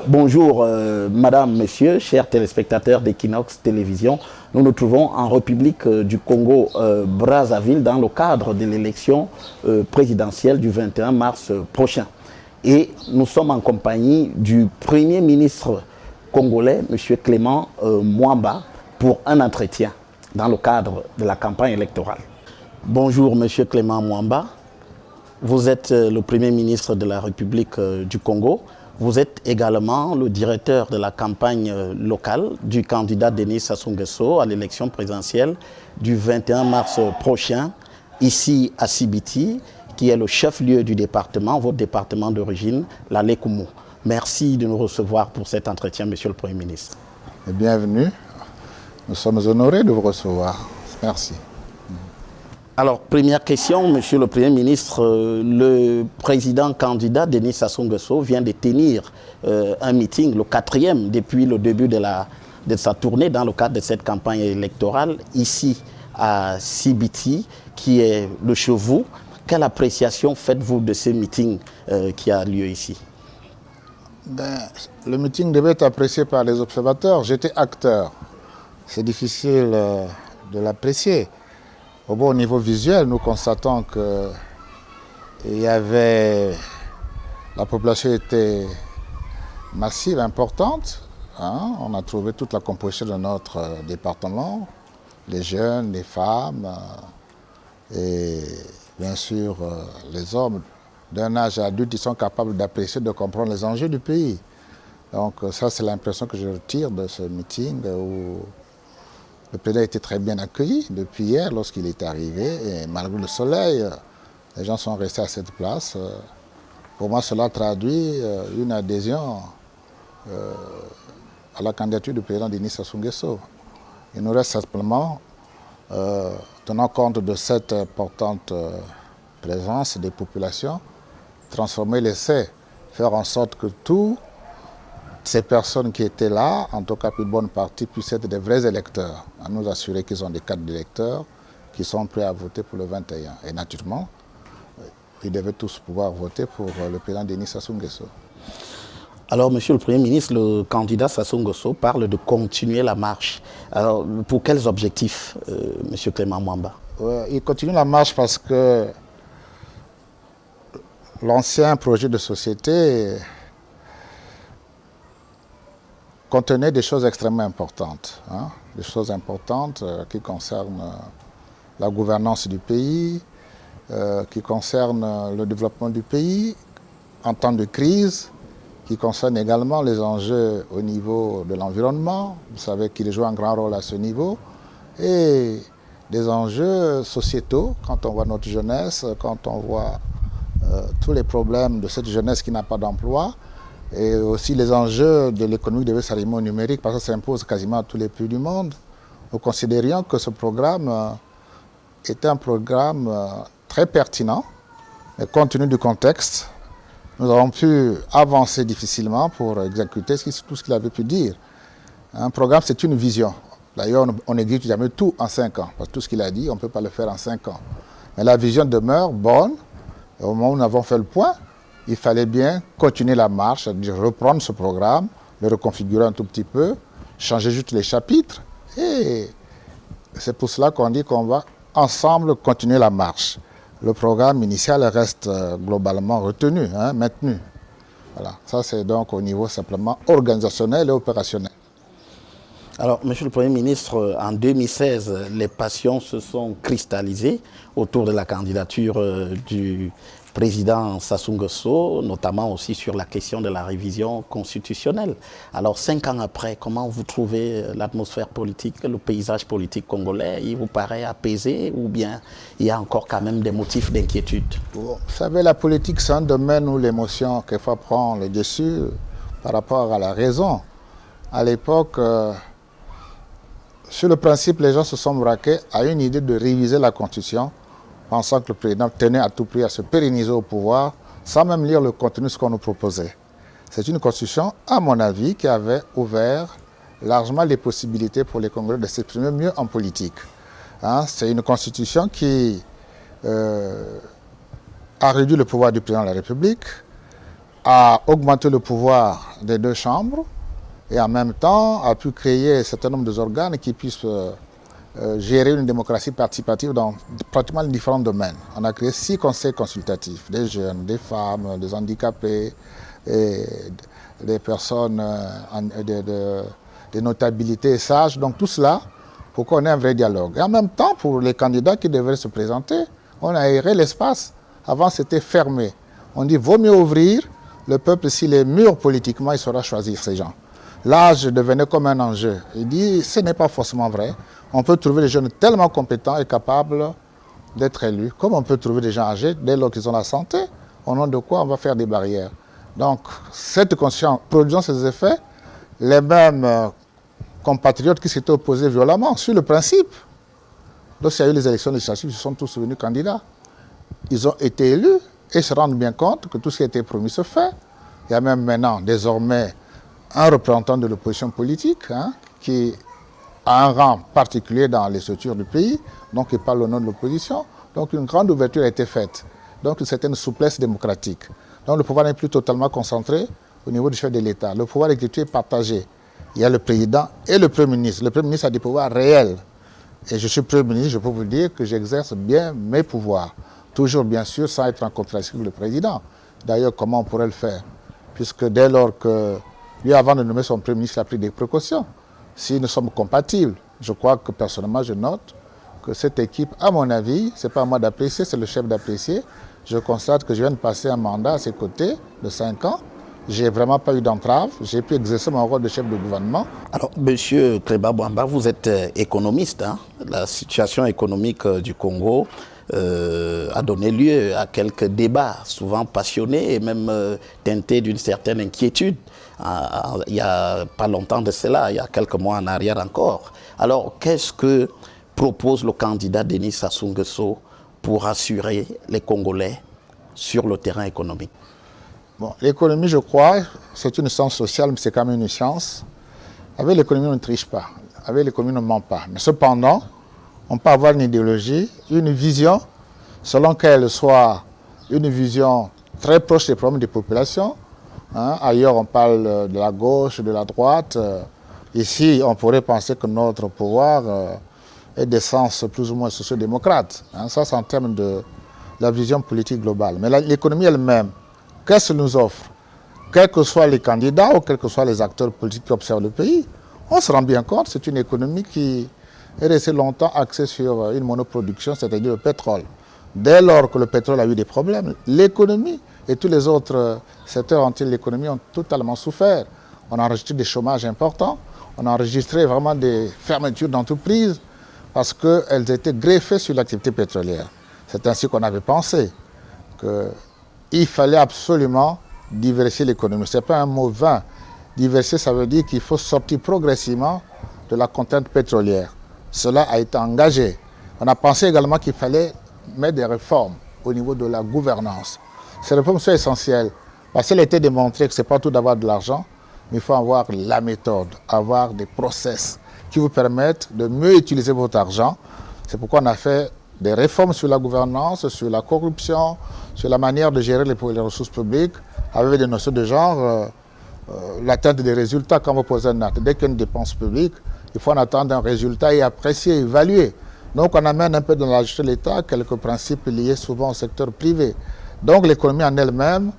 Bonjour, madame, monsieur, chers téléspectateurs d'Equinox Télévision. Nous nous trouvons en République du Congo, Brazzaville, dans le cadre de l'élection présidentielle du 21 mars prochain. Et nous sommes en compagnie du Premier ministre congolais, monsieur Clément Mwamba, pour un entretien dans le cadre de la campagne électorale. Bonjour, monsieur Clément Mwamba. Vous êtes le Premier ministre de la République du Congo. Vous êtes également le directeur de la campagne locale du candidat Denis Sassou Nguesso à l'élection présidentielle du 21 mars prochain, ici à Sibiti, qui est le chef-lieu du département, votre département d'origine, la Lékoumou. Merci de nous recevoir pour cet entretien, monsieur le Premier ministre. Bienvenue. Nous sommes honorés de vous recevoir. Merci. Alors, première question, monsieur le Premier ministre, le président candidat Denis Sassou Nguesso vient de tenir un meeting, le 4e depuis le début de sa tournée dans le cadre de cette campagne électorale, ici à Sibiti, qui est le Chevaux. Quelle appréciation faites-vous de ce meeting qui a lieu ici? Le meeting devait être apprécié par les observateurs. J'étais acteur. C'est difficile de l'apprécier. Au niveau visuel, nous constatons que la population était massive, importante. On a trouvé toute la composition de notre département, les jeunes, les femmes et bien sûr les hommes d'un âge adulte qui sont capables d'apprécier, de comprendre les enjeux du pays. Donc ça, c'est l'impression que je retire de ce meeting où le président a été très bien accueilli depuis hier lorsqu'il est arrivé. Et malgré le soleil, les gens sont restés à cette place. Pour moi, cela traduit une adhésion à la candidature du président Denis Sassou Nguesso. Il nous reste simplement, tenant compte de cette importante présence des populations, transformer l'essai, faire en sorte que toutes ces personnes qui étaient là, en tout cas une bonne partie, puissent être des vrais électeurs, à nous assurer qu'ils ont des cartes d'électeurs qui sont prêts à voter pour le 21. Et naturellement, ils devaient tous pouvoir voter pour le président Denis Sassou Nguesso. Alors, monsieur le Premier ministre, le candidat Sassou Nguesso parle de continuer la marche. Alors, pour quels objectifs, monsieur Clément Mwamba? Il continue la marche parce que l'ancien projet de société contenait des choses extrêmement importantes, des choses importantes qui concernent la gouvernance du pays, qui concernent le développement du pays en temps de crise, qui concernent également les enjeux au niveau de l'environnement. Vous savez qu'il joue un grand rôle à ce niveau, et des enjeux sociétaux quand on voit notre jeunesse, quand on voit tous les problèmes de cette jeunesse qui n'a pas d'emploi, et aussi les enjeux de l'économie de développement au numérique, parce que ça impose quasiment à tous les pays du monde. Nous considérions que ce programme était un programme très pertinent, mais compte tenu du contexte, nous avons pu avancer difficilement pour exécuter tout ce qu'il avait pu dire. Un programme, c'est une vision. D'ailleurs, on n'exécute jamais tout en 5 ans, parce que tout ce qu'il a dit, on ne peut pas le faire en 5 ans. Mais la vision demeure bonne. Et au moment où nous avons fait le point, il fallait bien continuer la marche, c'est-à-dire reprendre ce programme, le reconfigurer un tout petit peu, changer juste les chapitres. Et c'est pour cela qu'on dit qu'on va ensemble continuer la marche. Le programme initial reste globalement retenu, maintenu. Voilà. Ça, c'est donc au niveau simplement organisationnel et opérationnel. Alors, monsieur le Premier ministre, en 2016, les passions se sont cristallisées autour de la candidature du président Sassou Nguesso, notamment aussi sur la question de la révision constitutionnelle. Alors, 5 ans après, comment vous trouvez l'atmosphère politique, le paysage politique congolais? Il vous paraît apaisé ou bien il y a encore quand même des motifs d'inquiétude? Vous savez, la politique, c'est un domaine où l'émotion, quelquefois, prend le dessus par rapport à la raison. À l'époque, sur le principe, les gens se sont braqués à une idée de réviser la Constitution, pensant que le président tenait à tout prix à se pérenniser au pouvoir, sans même lire le contenu de ce qu'on nous proposait. C'est une Constitution, à mon avis, qui avait ouvert largement les possibilités pour les Congolais de s'exprimer mieux en politique. C'est une Constitution qui a réduit le pouvoir du président de la République, a augmenté le pouvoir des deux chambres et en même temps a pu créer un certain nombre d'organes qui puissent gérer une démocratie participative dans pratiquement différents domaines. On a créé 6 conseils consultatifs, des jeunes, des femmes, des handicapés, et des personnes, des notabilités sages. Donc tout cela pour qu'on ait un vrai dialogue. Et en même temps, pour les candidats qui devraient se présenter, on a aéré l'espace. Avant, c'était fermé. On dit, vaut mieux ouvrir. Le peuple, s'il est mûr politiquement, il saura choisir ces gens. L'âge devenait comme un enjeu. Il dit, ce n'est pas forcément vrai. On peut trouver des jeunes tellement compétents et capables d'être élus, comme on peut trouver des gens âgés dès lors qu'ils ont la santé, au nom de quoi on va faire des barrières. Donc, cette conscience, produisant ces effets, les mêmes compatriotes qui s'étaient opposés violemment sur le principe, lorsqu'il y a eu les élections législatives, ils sont tous devenus candidats. Ils ont été élus et se rendent bien compte que tout ce qui a été promis se fait. Il y a même maintenant, désormais, un représentant de l'opposition politique qui a un rang particulier dans les structures du pays, donc il parle au nom de l'opposition. Donc une grande ouverture a été faite. Donc une certaine souplesse démocratique. Donc le pouvoir n'est plus totalement concentré au niveau du chef de l'État. Le pouvoir exécutif est partagé. Il y a le président et le Premier ministre. Le Premier ministre a des pouvoirs réels. Et je suis Premier ministre, je peux vous dire que j'exerce bien mes pouvoirs. Toujours, bien sûr, sans être en contradiction avec le président. D'ailleurs, comment on pourrait le faire? Puisque dès lors que lui, avant de nommer son Premier ministre, il a pris des précautions. Si nous sommes compatibles, je crois que personnellement, je note que cette équipe, à mon avis, ce n'est pas à moi d'apprécier, c'est le chef d'apprécier. Je constate que je viens de passer un mandat à ses côtés de 5 ans. Je n'ai vraiment pas eu d'entrave. J'ai pu exercer mon rôle de chef de gouvernement. Alors, Monsieur Cléba Bouamba, vous êtes économiste. La situation économique du Congo a donné lieu à quelques débats, souvent passionnés et même teintés d'une certaine inquiétude. Il n'y a pas longtemps de cela, il y a quelques mois en arrière encore. Alors, qu'est-ce que propose le candidat Denis Sassou Nguesso pour assurer les Congolais sur le terrain économique? Bon, l'économie, je crois, c'est une science sociale, mais c'est quand même une science. Avec l'économie, on ne triche pas. Avec l'économie, on ne ment pas. Mais cependant, on peut avoir une idéologie, une vision, selon qu'elle soit une vision très proche des problèmes des populations. Ailleurs, on parle de la gauche, de la droite. Ici, on pourrait penser que notre pouvoir est d'essence plus ou moins sociodémocrate. Ça, c'est en termes de la vision politique globale. Mais l'économie elle-même, qu'est-ce qu'elle nous offre? Quels que soient les candidats ou quels que soient les acteurs politiques qui observent le pays, on se rend bien compte que c'est une économie qui est restée longtemps axée sur une monoproduction, c'est-à-dire le pétrole. Dès lors que le pétrole a eu des problèmes, l'économie et tous les autres secteurs entiers de l'économie ont totalement souffert. On a enregistré des chômages importants, on a enregistré vraiment des fermetures d'entreprises parce qu'elles étaient greffées sur l'activité pétrolière. C'est ainsi qu'on avait pensé qu'il fallait absolument diversifier l'économie. Ce n'est pas un mot vain. Diversifier, ça veut dire qu'il faut sortir progressivement de la contrainte pétrolière. Cela a été engagé. On a pensé également qu'il fallait mettre des réformes au niveau de la gouvernance. Ces réformes sont essentielles parce qu'il a été démontré que ce n'est pas tout d'avoir de l'argent, mais il faut avoir la méthode, avoir des process qui vous permettent de mieux utiliser votre argent. C'est pourquoi on a fait des réformes sur la gouvernance, sur la corruption, sur la manière de gérer les ressources publiques, avec des notions de genre, l'atteinte des résultats. Quand vous posez un acte, dès qu'il y a une dépense publique, il faut en attendre un résultat et apprécier, évaluer. Donc on amène un peu dans la gestion de l'État quelques principes liés souvent au secteur privé. Donc l'économie en elle-même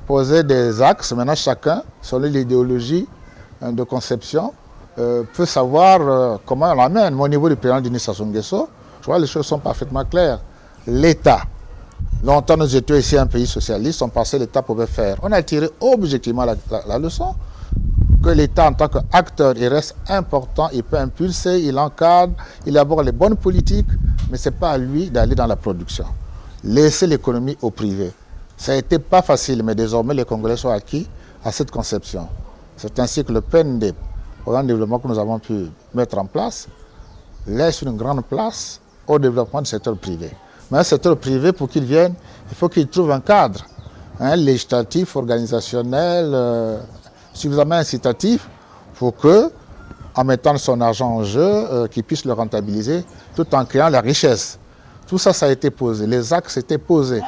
posait des axes. Maintenant chacun, selon l'idéologie de conception, peut savoir comment on l'amène. Mais au niveau du président Denis Sassou Nguesso, je vois les choses sont parfaitement claires. L'État, longtemps nous étions ici un pays socialiste, on pensait que l'État pouvait faire. On a tiré objectivement la leçon que l'État en tant qu'acteur, il reste important, il peut impulser, il encadre, il élabore les bonnes politiques, mais ce n'est pas à lui d'aller dans la production. Laisser l'économie au privé. Ça n'a été pas facile, mais désormais les Congolais sont acquis à cette conception. C'est ainsi que le PND, programme de développement que nous avons pu mettre en place, laisse une grande place au développement du secteur privé. Mais un secteur privé, pour qu'il vienne, il faut qu'il trouve un cadre législatif, organisationnel, suffisamment incitatif pour que, en mettant son argent en jeu, qu'il puisse le rentabiliser tout en créant la richesse. Tout ça, ça a été posé. Les axes étaient posés.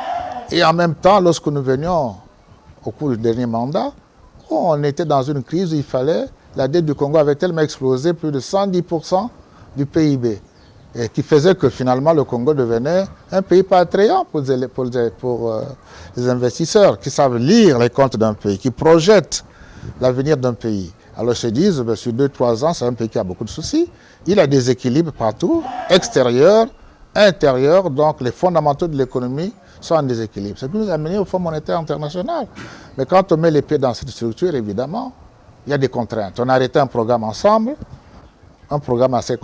Et en même temps, lorsque nous venions au cours du dernier mandat, où on était dans une crise où il fallait, la dette du Congo avait tellement explosé, plus de 110% du PIB, et qui faisait que finalement le Congo devenait un pays pas attrayant pour les investisseurs qui savent lire les comptes d'un pays, qui projettent l'avenir d'un pays. Alors ils se disent, sur 2-3 ans, c'est un pays qui a beaucoup de soucis. Il a des équilibres partout, extérieurs, intérieurs, donc les fondamentaux de l'économie sont en déséquilibre. Ce qui nous a amené au Fonds monétaire international. Mais quand on met les pieds dans cette structure, évidemment, il y a des contraintes. On a arrêté un programme ensemble, un programme assez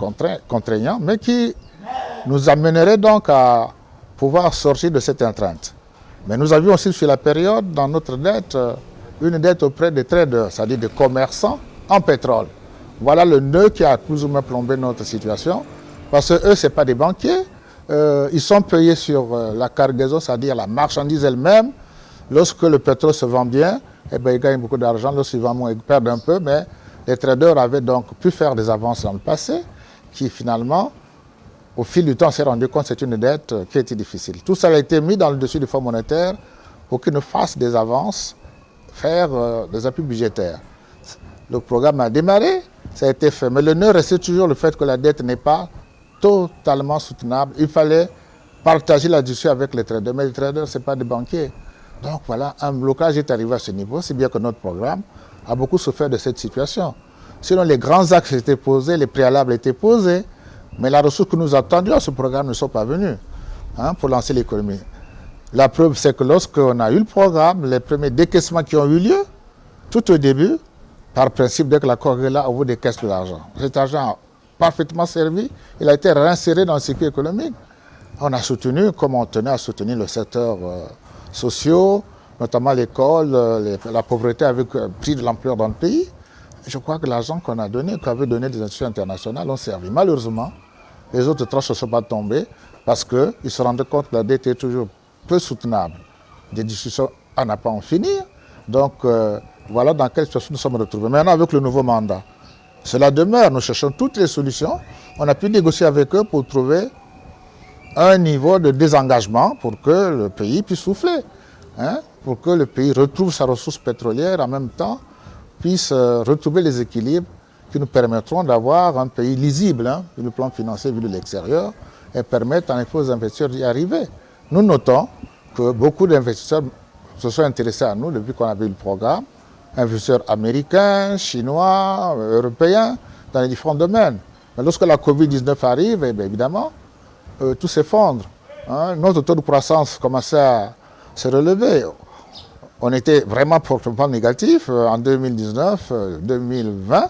contraignant, mais qui nous amènerait donc à pouvoir sortir de cette contrainte. Mais nous avions aussi sur la période, dans notre dette, une dette auprès des traders, c'est-à-dire des commerçants en pétrole. Voilà le nœud qui a plus ou moins plombé notre situation, parce qu'eux, ce n'est pas des banquiers, ils sont payés sur la cargaison, c'est-à-dire la marchandise elle-même. Lorsque le pétrole se vend bien, eh bien, ils gagnent beaucoup d'argent, lorsqu'ils vendent moins, ils perdent un peu, mais les traders avaient donc pu faire des avances dans le passé, qui finalement, au fil du temps, on s'est rendu compte que c'est une dette qui était difficile. Tout ça a été mis dans le dessus du Fonds monétaire pour qu'ils nous fassent des avances, faire des appuis budgétaires. Le programme a démarré, ça a été fait, mais le nœud restait toujours le fait que la dette n'est pas totalement soutenable. Il fallait partager la discussion avec les traders, mais les traders, ce n'est pas des banquiers. Donc voilà, un blocage est arrivé à ce niveau, si bien que notre programme a beaucoup souffert de cette situation. Sinon, les grands axes étaient posés, les préalables étaient posés, mais la ressource que nous attendions à ce programme ne sont pas venues pour lancer l'économie. La preuve, c'est que lorsqu'on a eu le programme, les premiers décaissements qui ont eu lieu, tout au début, par principe, dès que l'accord est là, on vous décaisse de l'argent. Cet argent a parfaitement servi, il a été réinséré dans le circuit économique. On a soutenu, comme on tenait à soutenir le secteur social, notamment l'école, la pauvreté avait pris de l'ampleur dans le pays. Je crois que l'argent qu'on a donné, qu'avaient donné des institutions internationales, ont servi. Malheureusement, les autres tranches ne sont pas tombées parce qu'ils se rendaient compte que la dette est toujours peu soutenable. Des discussions à n'a pas en finir. Donc, voilà dans quelle situation nous sommes retrouvés. Maintenant, avec le nouveau mandat, cela demeure. Nous cherchons toutes les solutions. On a pu négocier avec eux pour trouver un niveau de désengagement pour que le pays puisse souffler, pour que le pays retrouve sa ressource pétrolière, en même temps puisse retrouver les équilibres qui nous permettront d'avoir un pays lisible, sur le plan financier vu de l'extérieur, et permettre en effet aux investisseurs d'y arriver. Nous notons que beaucoup d'investisseurs se sont intéressés à nous depuis qu'on avait eu le programme, investisseurs américains, chinois, européens, dans les différents domaines. Mais lorsque la Covid-19 arrive, eh bien, évidemment, tout s'effondre. Notre taux de croissance commençait à se relever. On était vraiment fortement négatif en 2019, 2020.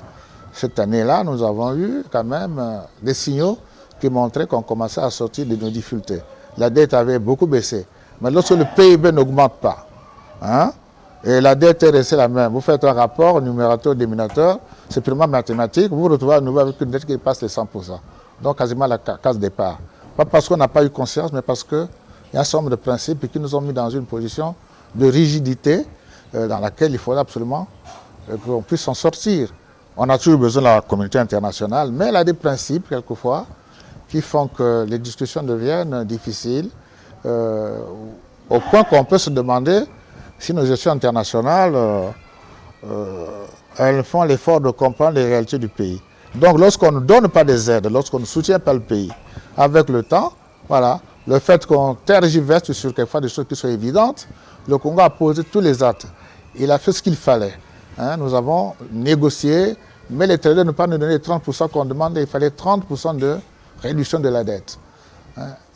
Cette année-là, nous avons eu quand même des signaux qui montraient qu'on commençait à sortir de nos difficultés. La dette avait beaucoup baissé. Mais lorsque le PIB n'augmente pas, et la dette est restée la même, vous faites un rapport, numérateur, dénominateur, c'est purement mathématique, vous vous retrouvez à nouveau avec une dette qui dépasse les 100%. Donc quasiment la case départ. Pas parce qu'on n'a pas eu conscience, mais parce qu'il y a un certain nombre de principes qui nous ont mis dans une position de rigidité dans laquelle il faudra absolument qu'on puisse s'en sortir. On a toujours besoin de la communauté internationale, mais elle a des principes, quelquefois, qui font que les discussions deviennent difficiles, au point qu'on peut se demander si nos gestions internationales elles font l'effort de comprendre les réalités du pays. Donc lorsqu'on ne donne pas des aides, lorsqu'on ne soutient pas le pays, avec le temps, voilà, le fait qu'on tergiverse sur quelquefois des choses qui sont évidentes, le Congo a posé tous les actes. Il a fait ce qu'il fallait. Nous avons négocié, mais les traders ne pas nous donner les 30% qu'on demandait, il fallait 30% de réduction de la dette.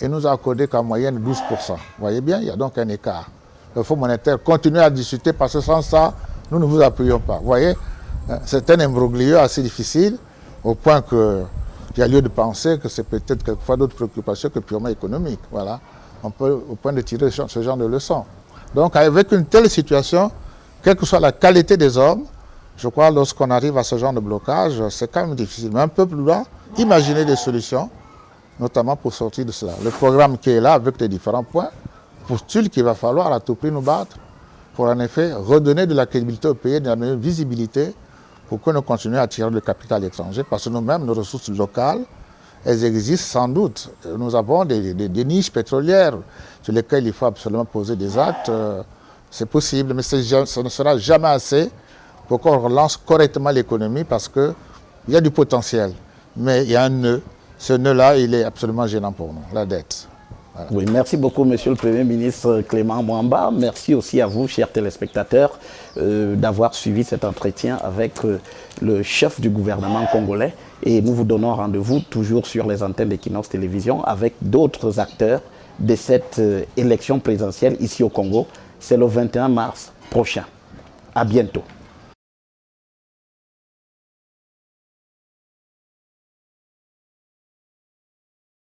Et nous a accordé qu'en moyenne 12%. Vous voyez bien, il y a donc un écart. Le Fonds monétaire continue à discuter parce que sans ça, nous ne vous appuyons pas. Vous voyez, c'est un imbroglio assez difficile, au point qu'il y a lieu de penser que c'est peut-être quelquefois d'autres préoccupations que purement économiques. Voilà, on peut au point de tirer ce genre de leçons. Donc avec une telle situation, quelle que soit la qualité des hommes, je crois que lorsqu'on arrive à ce genre de blocage, c'est quand même difficile. Mais un peu plus loin, imaginer des solutions, notamment pour sortir de cela. Le programme qui est là, avec les différents points, postule qu'il va falloir à tout prix nous battre pour en effet redonner de la crédibilité au pays, de la meilleure visibilité, pour que nous continuions à attirer le capital étranger, parce que nous-mêmes, nos ressources locales, elles existent sans doute. Nous avons des niches pétrolières sur lesquelles il faut absolument poser des actes. C'est possible, mais ce ne sera jamais assez pour qu'on relance correctement l'économie parce qu'il y a du potentiel. Mais il y a un nœud. Ce nœud-là, il est absolument gênant pour nous, la dette. Voilà. Oui, merci beaucoup, Monsieur le Premier ministre Clément Mwamba. Merci aussi à vous, chers téléspectateurs, d'avoir suivi cet entretien avec le chef du gouvernement congolais. Et nous vous donnons rendez-vous toujours sur les antennes d'Equinox Télévision avec d'autres acteurs de cette élection présidentielle ici au Congo. C'est le 21 mars prochain. À bientôt.